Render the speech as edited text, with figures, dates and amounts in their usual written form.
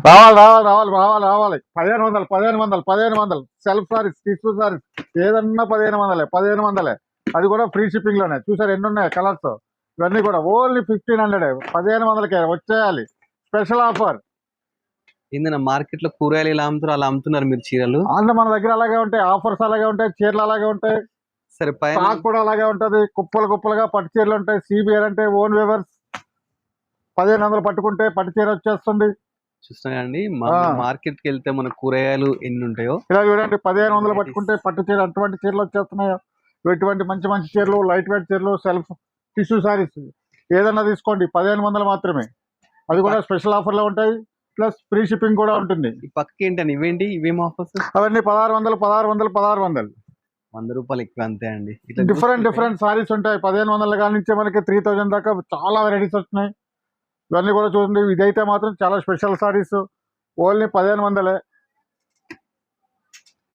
రావాలి రావాలి రావాలి రావాలి రావాలి 1500 1500 సెల్ఫ్ సారీస్ టిష్యూ సారీస్ ఏదన్నా 1500 అది కూడా ఫ్రీ షిప్పింగ్ లోనే. చూసారు ఎన్ని ఉన్నాయి కలర్స్, ఇవన్నీ కూడా ఓన్లీ 1500 1500కే వచ్చేయాలి. Special offer. ఏందన్నా మార్కెట్ లో కూరగాయలు ఇలా అమ్ముతారు అలా అమ్ముతున్నారు మీరు చీరలు? అంటే మన దగ్గర అలాగే ఉంటాయి, ఆఫర్స్ అలాగే ఉంటాయి, చీరలు అలాగే ఉంటాయి, సరే పైన స్టాక్ కూడా అలాగే ఉంటది. కుప్పలు కుప్పలుగా పట్టు చీరలు ఉంటాయి. సిబిఆర్ అంటే ఓన్ వేవర్స్. 1500 పట్టుకుంటే పట్టు చీర వచ్చేస్తుంది. చూస్తున్నాండి మార్కెట్ కి వెళ్తే మన కూరగాయలు ఎన్ని ఉంటాయో ఇలా చూడండి. 1500 పట్టుకుంటే పట్టు చీర అటువంటి చీరలు వచ్చేస్తున్నాయో. ఇటువంటి మంచి మంచి చీరలు, లైట్ వెయిట్ చీరలు, సెల్ఫ్ టిష్యూ సారీస్ ఏదన్నా తీసుకోండి 1500 మాత్రమే. అది కూడా స్పెషల్ ఆఫర్ లో ఉంటాయి, ప్లస్ ఫ్రీ షిప్పింగ్ కూడా ఉంటుంది. ఈ పక్కకి ఏంటండి ఇవేంటి, ఇవేం ఆఫర్స్? అవన్నీ 1600 1600 100 ఎక్కువ అంతే అండి. డిఫరెంట్ సారీస్ ఉంటాయి. 1500 కాడి నుంచే మనకి 3000 దాకా చాలా వెరైటీస్ వస్తున్నాయి. ఇవన్నీ కూడా చూడండి. ఇదైతే మాత్రం చాలా స్పెషల్ సారీస్, ఓన్లీ 1500.